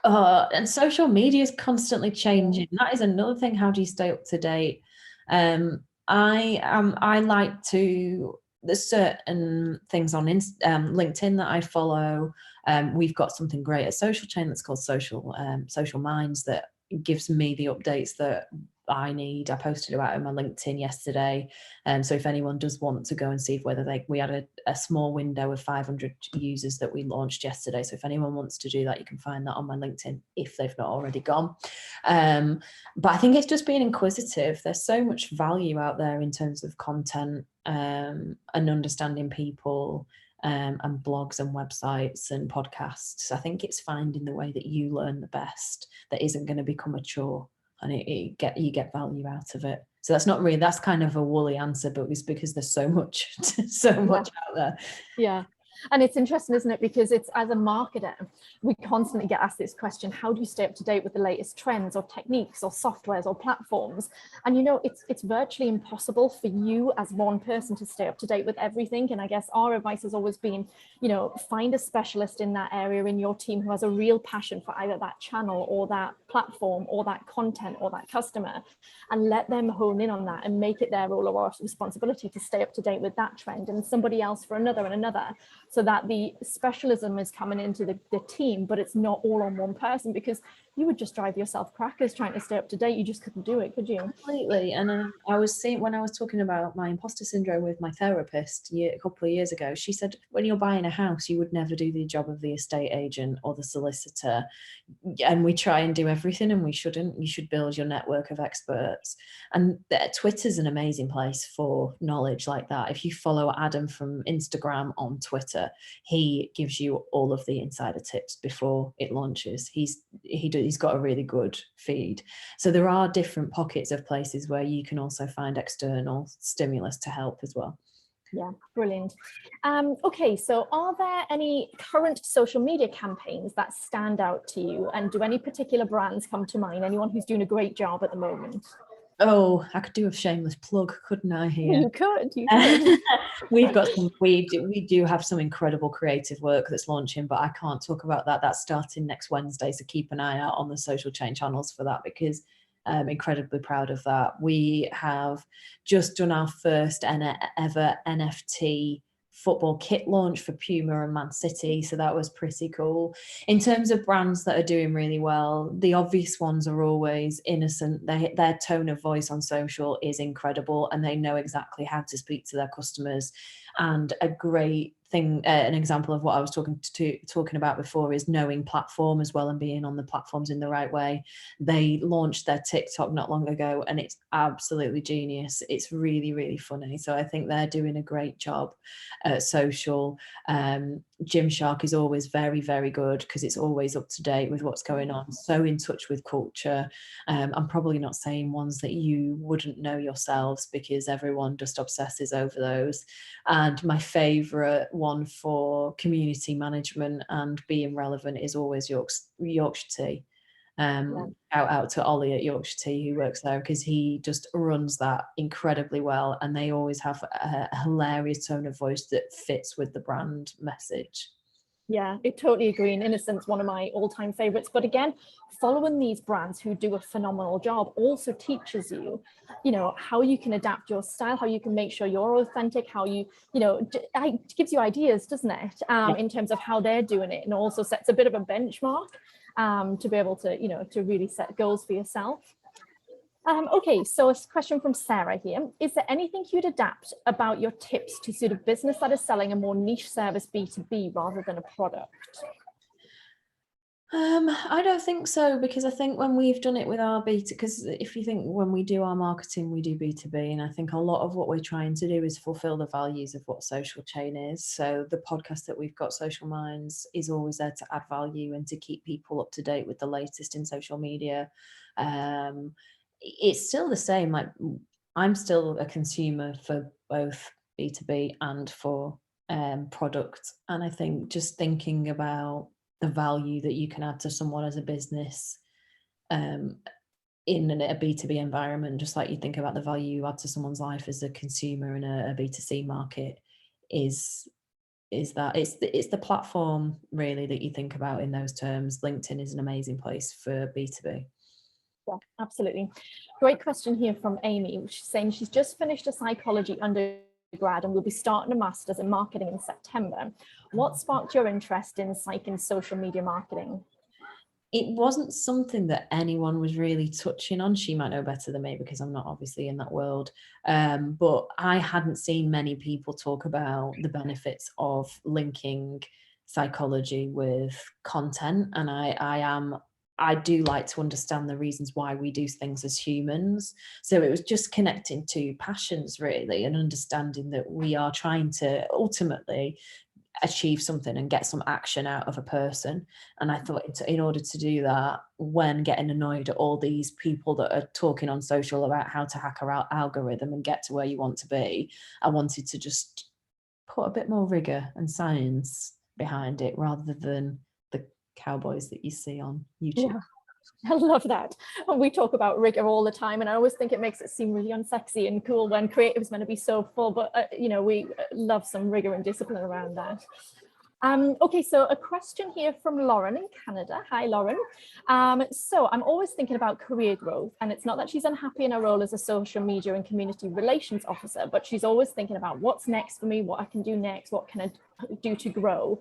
And social media is constantly changing. That is another thing. How do you stay up to date? I like to, there's certain things on LinkedIn that I follow. We've got something great at Social Chain that's called Social Minds, that gives me the updates that I need. I posted about it on my LinkedIn yesterday. So if anyone does want to go and see whether we had a small window of 500 users that we launched yesterday. So if anyone wants to do that, you can find that on my LinkedIn if they've not already gone. But I think it's just being inquisitive. There's so much value out there in terms of content and understanding people, and blogs and websites and podcasts. I think it's finding the way that you learn the best that isn't going to become a chore, and you get value out of it. So that's kind of a woolly answer, but it's because there's so much out there. Yeah. And it's interesting, isn't it? Because it's, as a marketer, we constantly get asked this question: how do you stay up to date with the latest trends or techniques or softwares or platforms? And it's virtually impossible for you as one person to stay up to date with everything. And I guess our advice has always been, find a specialist in that area in your team who has a real passion for either that channel or that platform or that content or that customer, and let them hone in on that and make it their role or responsibility to stay up to date with that trend, and somebody else for another and another, so that the specialism is coming into the team, but it's not all on one person, because you would just drive yourself crackers trying to stay up to date. You just couldn't do it, could you? Completely. And I was saying, when I was talking about my imposter syndrome with my therapist a couple of years ago, she said, when you're buying a house, you would never do the job of the estate agent or the solicitor. And we try and do everything, and we shouldn't. You should build your network of experts. And Twitter's an amazing place for knowledge like that. If you follow Adam from Instagram on Twitter, he gives you all of the insider tips before it launches. He's got a really good feed. So there are different pockets of places where you can also find external stimulus to help as well. Yeah, brilliant. Okay, so are there any current social media campaigns that stand out to you, and do any particular brands come to mind? Anyone who's doing a great job at the moment? Oh, I could do a shameless plug, couldn't I? Here, you could. We've got some. We do have some incredible creative work that's launching, but I can't talk about that. That's starting next Wednesday, so keep an eye out on the Social Chain channels for that, because I'm incredibly proud of that. We have just done our first ever NFT football kit launch for Puma and Man City, so that was pretty cool. In terms of brands that are doing really well, the obvious ones are always Innocent. Their tone of voice on social is incredible, and they know exactly how to speak to their customers. And a great an example of what I was talking about before is knowing platform as well and being on the platforms in the right way. They launched their TikTok not long ago and it's absolutely genius. It's really, really funny. So I think they're doing a great job at social. Gymshark is always very, very good because it's always up to date with what's going on, so in touch with culture. I'm probably not saying ones that you wouldn't know yourselves because everyone just obsesses over those. And my favorite one for community management and being relevant is always Yorkshire Tea. Out to Ollie at Yorkshire Tea who works there, because he just runs that incredibly well, and they always have a hilarious tone of voice that fits with the brand message. Yeah, I totally agree. And Innocent's one of my all-time favorites. But again, following these brands who do a phenomenal job also teaches you, how you can adapt your style, how you can make sure you're authentic, how it gives you ideas, doesn't it? In terms of how they're doing it, and also sets a bit of a benchmark to be able to, to really set goals for yourself. Okay, so a question from Sarah here. Is there anything you'd adapt about your tips to suit a business that is selling a more niche service B2B rather than a product? I don't think so, because I think when we've done it with our B2, because if you think when we do our marketing, we do B2B, and I think a lot of what we're trying to do is fulfill the values of what Social Chain is. So the podcast that we've got, Social Minds, is always there to add value and to keep people up to date with the latest in social media. It's still the same. Like, I'm still a consumer for both B2B and for product. And I think just thinking about the value that you can add to someone as a business in a B2B environment, just like you think about the value you add to someone's life as a consumer in a B2C market, is that it's the platform really that you think about in those terms. LinkedIn is an amazing place for B2B. Yeah, absolutely. Great question here from Amy. She's saying she's just finished a psychology undergrad and will be starting a master's in marketing in September. What sparked your interest in psyching social media marketing? It wasn't something that anyone was really touching on. She might know better than me because I'm not obviously in that world. But I hadn't seen many people talk about the benefits of linking psychology with content. And I do like to understand the reasons why we do things as humans. So it was just connecting to passions really, and understanding that we are trying to ultimately achieve something and get some action out of a person. And I thought in order to do that, when getting annoyed at all these people that are talking on social about how to hack our algorithm and get to where you want to be, I wanted to just put a bit more rigor and science behind it rather than the cowboys that you see on YouTube. Yeah. I love that. We talk about rigor all the time, and I always think it makes it seem really unsexy and cool when creative is meant to be so full, but we love some rigor and discipline around that. Okay, so a question here from Lauren in Canada. Hi, Lauren. So I'm always thinking about career growth, and it's not that she's unhappy in her role as a social media and community relations officer, but she's always thinking about what's next for me, what I can do next, what can I do to grow.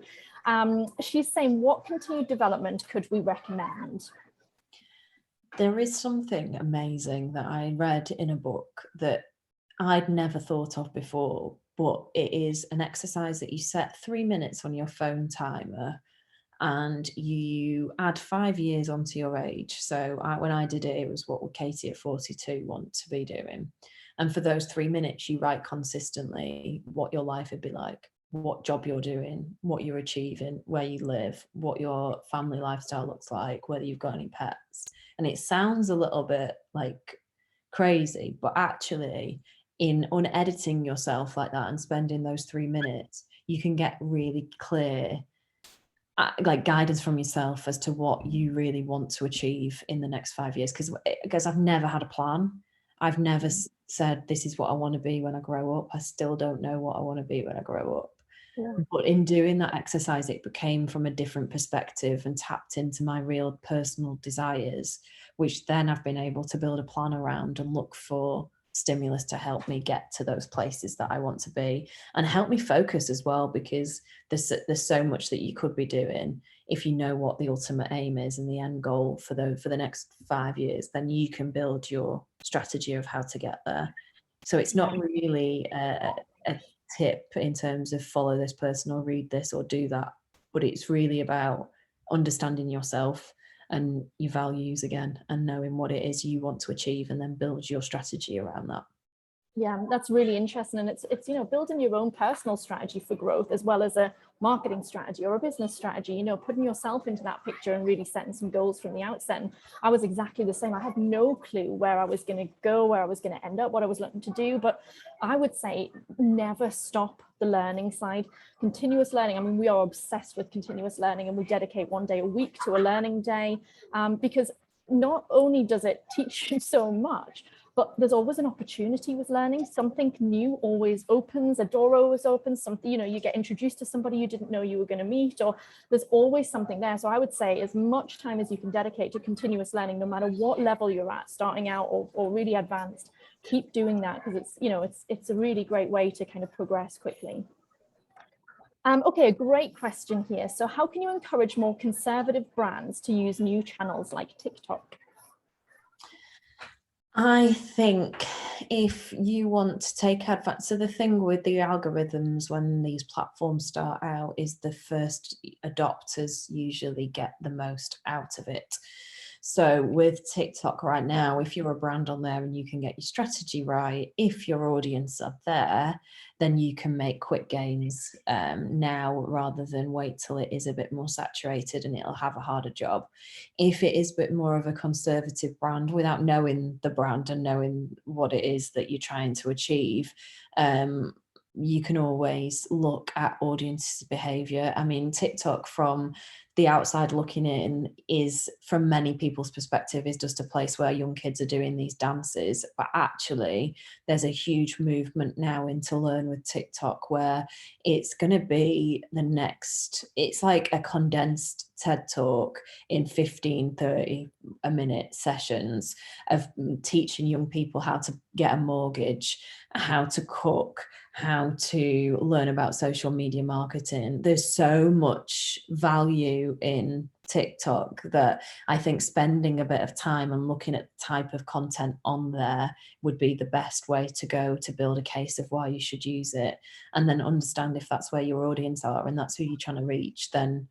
She's saying, what continued development could we recommend? There is something amazing that I read in a book that I'd never thought of before, but it is an exercise that you set 3 minutes on your phone timer and you add 5 years onto your age. So when I did it, it was what would Katy at 42 want to be doing? And for those 3 minutes, you write consistently what your life would be like, what job you're doing, what you're achieving, where you live, what your family lifestyle looks like, whether you've got any pets. And it sounds a little bit like crazy, but actually in unediting yourself like that and spending those 3 minutes, you can get really clear like guidance from yourself as to what you really want to achieve in the next 5 years. Because I've never had a plan. I've never said this is what I want to be when I grow up. I still don't know what I want to be when I grow up. Yeah. But in doing that exercise, it became from a different perspective and tapped into my real personal desires, which then I've been able to build a plan around and look for stimulus to help me get to those places that I want to be and help me focus as well, because there's so much that you could be doing. If you know what the ultimate aim is and the end goal for the next 5 years, then you can build your strategy of how to get there. So it's not really tip in terms of follow this person or read this or do that, but it's really about understanding yourself and your values again, and knowing what it is you want to achieve, and then build your strategy around that. Yeah, that's really interesting. And it's building your own personal strategy for growth, as well as a marketing strategy or a business strategy, putting yourself into that picture and really setting some goals from the outset. And I was exactly the same. I had no clue where I was going to go, where I was going to end up, what I was looking to do. But I would say never stop the learning side, continuous learning. I mean, we are obsessed with continuous learning, and we dedicate one day a week to a learning day, because not only does it teach you so much, but there's always an opportunity with learning. Something new always opens, a door always opens, something, you get introduced to somebody you didn't know you were going to meet, or there's always something there. So I would say as much time as you can dedicate to continuous learning, no matter what level you're at, starting out or really advanced, keep doing that, because it's a really great way to kind of progress quickly. Okay, a great question here. So how can you encourage more conservative brands to use new channels like TikTok? I think if you want to take advantage, so the thing with the algorithms when these platforms start out is the first adopters usually get the most out of it. So with TikTok right now, if you're a brand on there and you can get your strategy right, if your audience are there, then you can make quick gains now, rather than wait till it is a bit more saturated and it'll have a harder job. If it is a bit more of a conservative brand, without knowing the brand and knowing what it is that you're trying to achieve, you can always look at audience behavior. I mean, TikTok from the outside looking in is, from many people's perspective, is just a place where young kids are doing these dances. But actually, there's a huge movement now into Learn with TikTok, where it's going to be the next, it's like a condensed TED Talk in 15, 30 a minute sessions of teaching young people how to get a mortgage, how to cook, how to learn about social media marketing. There's so much value in TikTok that I think spending a bit of time and looking at the type of content on there would be the best way to go to build a case of why you should use it, and then understand if that's where your audience are and that's who you're trying to reach, then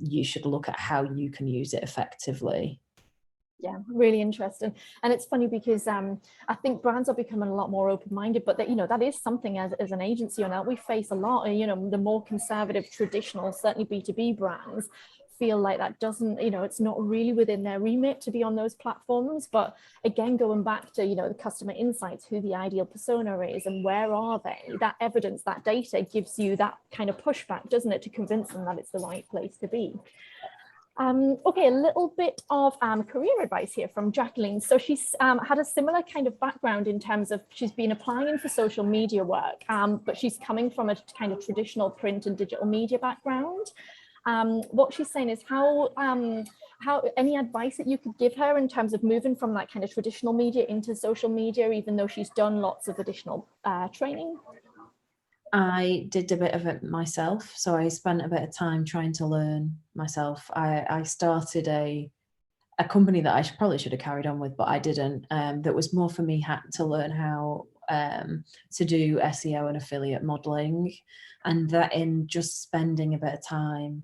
you should look at how you can use it effectively. Yeah, really interesting. And it's funny because I think brands are becoming a lot more open-minded, but that is something as an agency or not we face a lot. The more conservative, traditional, certainly B2B brands feel like that doesn't, it's not really within their remit to be on those platforms. But again, going back to, the customer insights, who the ideal persona is and where are they, that evidence, that data gives you that kind of pushback, doesn't it, to convince them that it's the right place to be. Okay, a little bit of career advice here from Jacqueline. So she's had a similar kind of background in terms of she's been applying for social media work, but she's coming from a kind of traditional print and digital media background. What she's saying is how any advice that you could give her in terms of moving from that kind of traditional media into social media, even though she's done lots of additional training? I did a bit of it myself, so I spent a bit of time trying to learn myself. I started a company that I probably should have carried on with, but I didn't. That was more for me to learn how to do SEO and affiliate modeling, and that in just spending a bit of time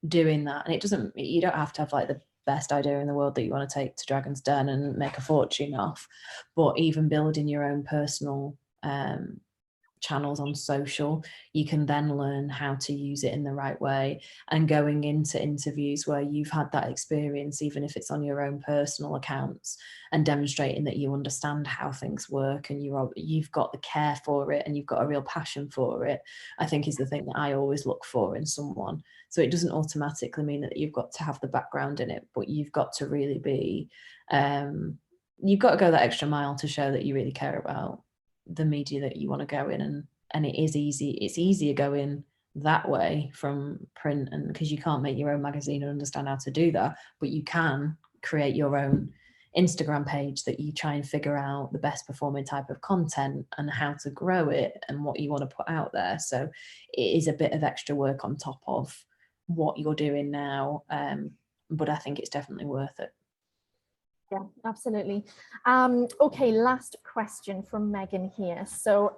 doing that. And you don't have to have like the best idea in the world that you want to take to Dragon's Den and make a fortune off, but even building your own personal channels on social, you can then learn how to use it in the right way. And going into interviews where you've had that experience, even if it's on your own personal accounts, and demonstrating that you understand how things work and you've got the care for it and you've got a real passion for it, I think is the thing that I always look for in someone. So it doesn't automatically mean that you've got to have the background in it, but you've got to really be you've got to go that extra mile to show that you really care about the media that you want to go in, and it is easy. It's easier going that way from print, and because you can't make your own magazine and understand how to do that, but you can create your own Instagram page that you try and figure out the best performing type of content and how to grow it and what you want to put out there. So it is a bit of extra work on top of what you're doing now, but I think it's definitely worth it. Yeah, absolutely. Okay, last question from Megan here. So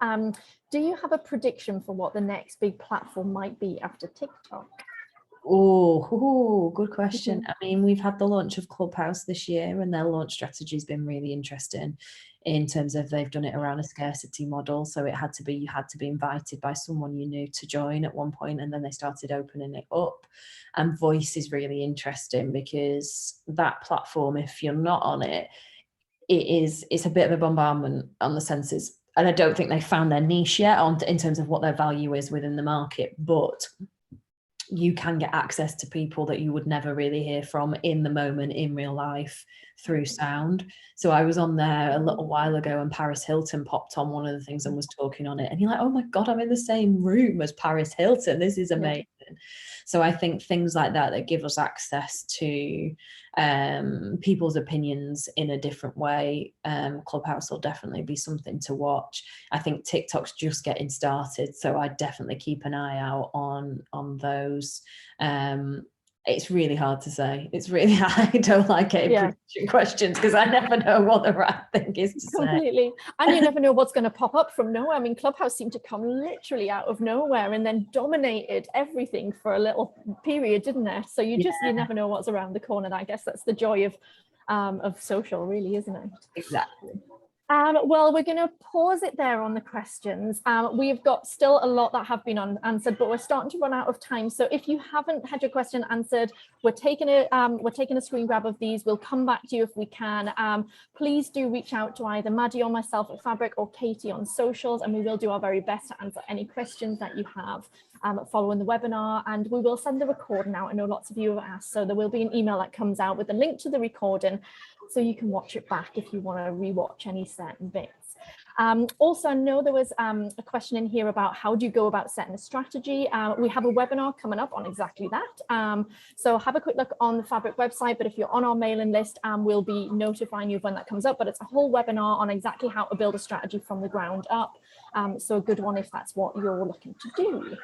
do you have a prediction for what the next big platform might be after TikTok? Oh, good question. I mean, we've had the launch of Clubhouse this year, and their launch strategy has been really interesting in terms of they've done it around a scarcity model. So you had to be invited by someone you knew to join at one point, and then they started opening it up. And Voice is really interesting because that platform, if you're not on it, it's a bit of a bombardment on the senses. And I don't think they found their niche yet in terms of what their value is within the market, but you can get access to people that you would never really hear from in the moment in real life through sound. So I was on there a little while ago and Paris Hilton popped on one of the things and was talking on it, and you're like, oh my God, I'm in the same room as Paris Hilton. This is amazing. Yeah. So I think things like that give us access to people's opinions in a different way. Clubhouse will definitely be something to watch. I think TikTok's just getting started, so I definitely keep an eye out on those. It's really hard to say. It's really I don't like getting prediction questions because I never know what the right thing is to Completely. say. And you never know what's going to pop up from nowhere. I mean, Clubhouse seemed to come literally out of nowhere and then dominated everything for a little period, didn't it? So you never know what's around the corner. I guess that's the joy of social, really, isn't it? Exactly. Well, we're going to pause it there on the questions. We've got still a lot that have been unanswered, but we're starting to run out of time. So if you haven't had your question answered, we're taking a screen grab of these. We'll come back to you if we can. Please do reach out to either Maddie or myself at Fabric or Katy on socials, and we will do our very best to answer any questions that you have following the webinar. And we will send the recording out. I know lots of you have asked, so there will be an email that comes out with a link to the recording, so you can watch it back if you want to rewatch any certain bits. Also, I know there was a question in here about how do you go about setting a strategy. We have a webinar coming up on exactly that. So have a quick look on the Fabric website, but if you're on our mailing list, we'll be notifying you when that comes up. But it's a whole webinar on exactly how to build a strategy from the ground up. So a good one if that's what you're looking to do.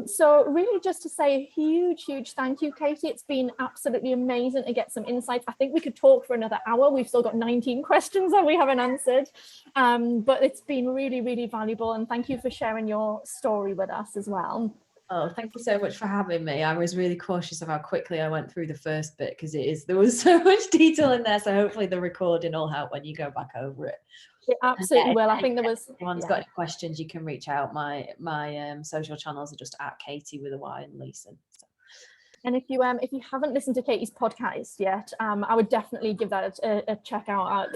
So really just to say a huge thank you, Katy. It's been absolutely amazing to get some insights. I think we could talk for another hour. We've still got 19 questions that we haven't answered, but it's been really valuable, and thank you for sharing your story with us as well. Oh, thank you so much for having me. I was really cautious of how quickly I went through the first bit because there was so much detail in there. So hopefully the recording will help when you go back over it. It absolutely will. I think there was. If anyone's got any questions, you can reach out. My social channels are just at Katy with a Y and Leeson. So. And if you haven't listened to Katy's podcast yet, I would definitely give that a check out.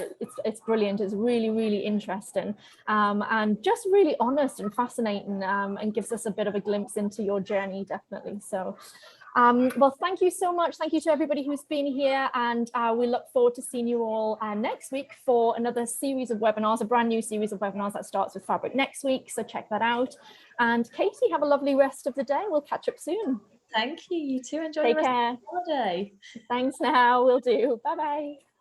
It's brilliant. It's really interesting, and just really honest and fascinating, and gives us a bit of a glimpse into your journey, definitely. So. Well, thank you so much. Thank you to everybody who's been here, and we look forward to seeing you all next week for another series of webinars, a brand new series of webinars that starts with Fabric next week. So check that out. And Katy, have a lovely rest of the day. We'll catch up soon. Thank you. You too. Enjoy Take the rest care. of the holiday. Thanks now. We'll do. Bye-bye.